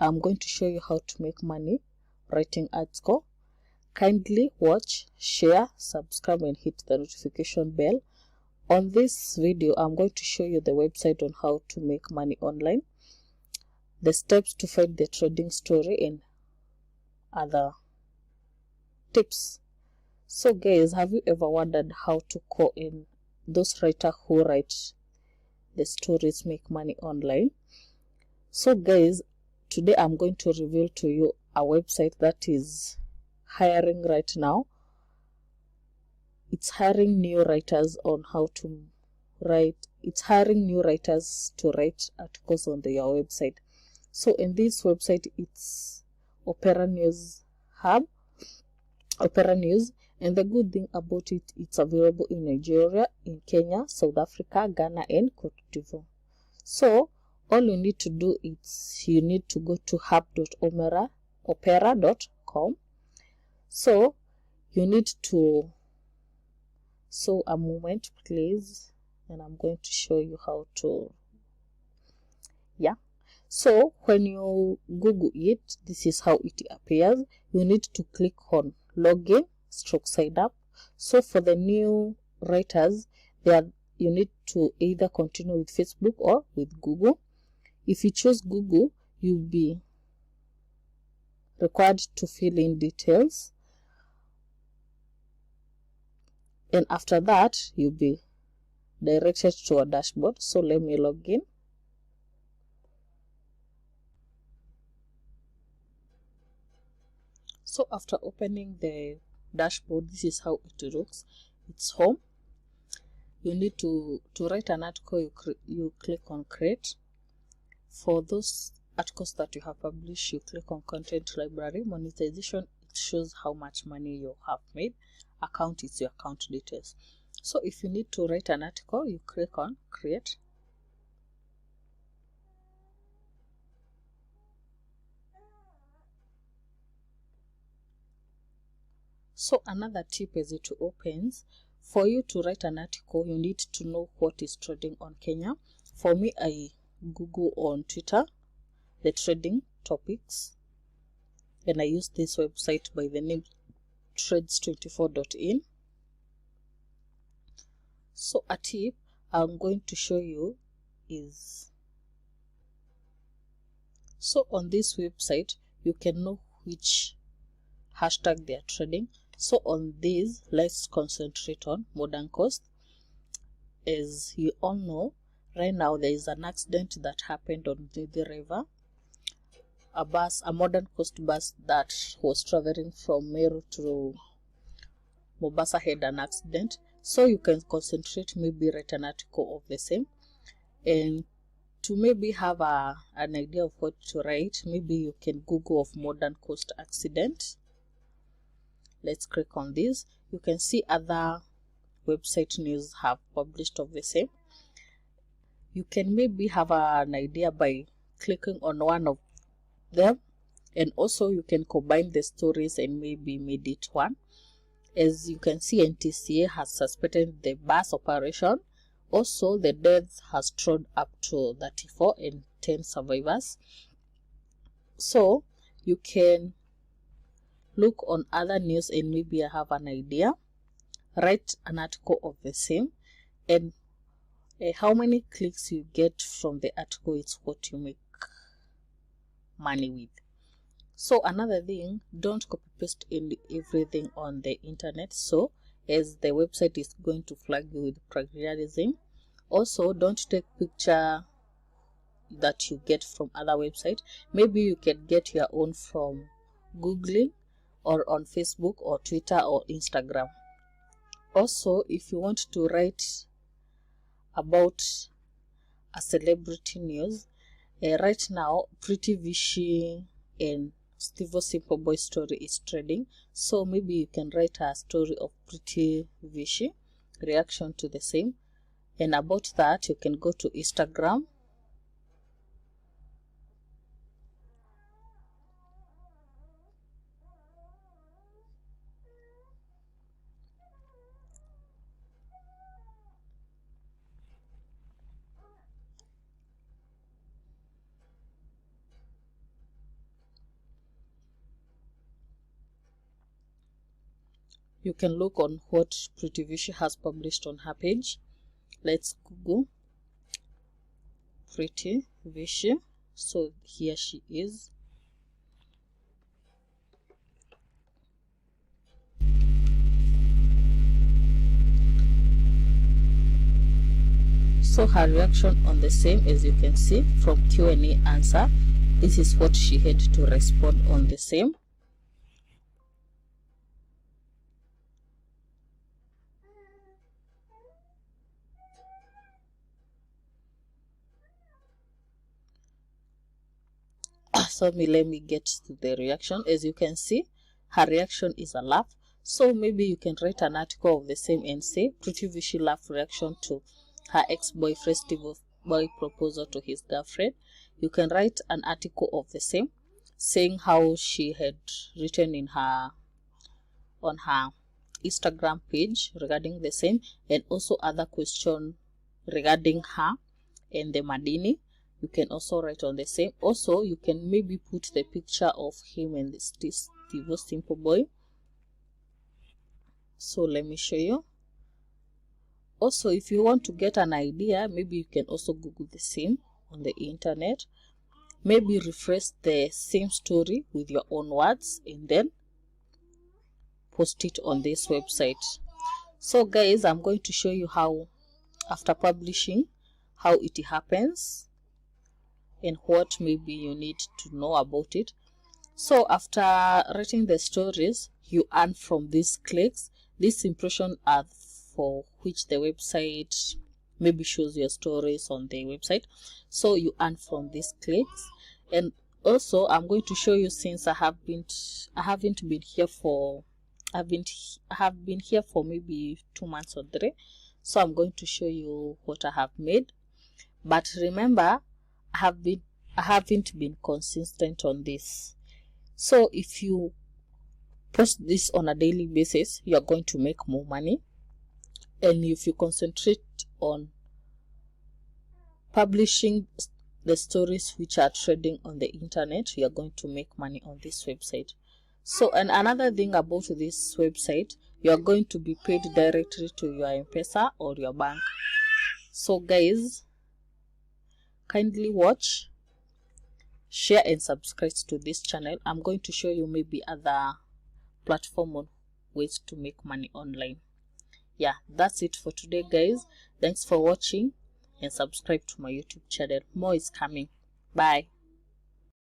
I'm going to show you how to make money writing article. Kindly watch, share, subscribe and hit the notification bell. On this video, I'm going to show you the website on how to make money online, the steps to find the trading story and other tips. So guys, have you ever wondered how to call in those writers who write the stories make money online? So guys, today I'm going to reveal to you a website that is hiring right now. It's hiring new writers on how to write. It's hiring new writers to write articles on their website. So in this website, it's Opera News Hub, Opera News. And the good thing about it, it's available in Nigeria, in Kenya, South Africa, Ghana, and Cote d'Ivoire. So all you need to do is you need to go to hub.opera.com. So you need to, so a moment please, and I'm going to show you how to, so when you Google it, this is how it appears. You need to click on login / sign up. So for the new writers, you need to either continue with Facebook or with Google. If you choose Google, you'll be required to fill in details, and after that you'll be directed to a dashboard. So let me log in. So after opening the dashboard, this is how it looks. It's home. You need to write an article. You click on create. For those articles that you have published, you click on content library. Monetization, it shows how much money you have made. Account is your account details. So if you need to write an article, you click on create. So another tip as it opens, for you to write an article, you need to know what is trending on Kenya. For me, I Google on Twitter the trending topics, and I use this website by the name trades24.in. So a tip I'm going to show you is, so on this website you can know which hashtag they are trading. So on this, let's concentrate on modern coast. As you all know, right now there is an accident that happened on the river. A modern coast bus that was traveling from Meru to Mombasa had an accident. So you can concentrate, maybe write an article of the same, and to maybe have an idea of what to write, maybe you can Google of modern coast accident. Let's click on this. You can see other website news have published of the same. You can maybe have an idea by clicking on one of them, and also you can combine the stories and maybe made it one. As you can see, NTSA has suspended the bus operation. Also, the deaths has totaled up to 34 and 10 survivors. So you can look on other news and maybe have an idea, write an article of the same, and how many clicks you get from the article is what you make money with. So another thing, don't copy paste everything on the internet, so as the website is going to flag you with plagiarism. Also, don't take picture that you get from other website. Maybe you can get your own from Googling or on Facebook or Twitter or Instagram. Also, if you want to write about a celebrity news, right now Pretty Vichy and Steve Simple Boy story is trending. So maybe you can write a story of Pretty Vichy, reaction to the same, and about that you can go to Instagram. You can look on what Pretty Vichy has published on her page. Let's Google Pretty Vichy. So here she is. So her reaction on the same, as you can see from Q&A answer, this is what she had to respond on the same. So let me get to the reaction. As you can see, her reaction is a laugh. So maybe you can write an article of the same and say Pretty Vichy laugh reaction to her ex-boyfriend's divorce boy proposal to his girlfriend. You can write an article of the same, saying how she had written in her on her Instagram page regarding the same, and also other question regarding her and the Madini. You can also write on the same. Also, you can maybe put the picture of him and this divorced simple boy. So let me show you. Also, if you want to get an idea, maybe you can also Google the same on the internet. Maybe rephrase the same story with your own words and then post it on this website. So guys, I'm going to show you how, after publishing, how it happens and what maybe you need to know about it. So after writing the stories, you earn from these clicks. These impressions are for which the website maybe shows your stories on the website. So you earn from these clicks. And also I'm going to show you, since I have been here for maybe 2 months or 3. So I'm going to show you what I have made. But remember, I haven't been consistent on this. So if you post this on a daily basis, you are going to make more money. And if you concentrate on publishing the stories which are trending on the internet, you are going to make money on this website. So, and another thing about this website, you are going to be paid directly to your M-Pesa or your bank. So guys, kindly watch, share and subscribe to this channel. I'm going to show you maybe other platform on ways to make money online. Yeah, that's it for today guys. Thanks for watching and subscribe to my YouTube channel. More is coming. Bye.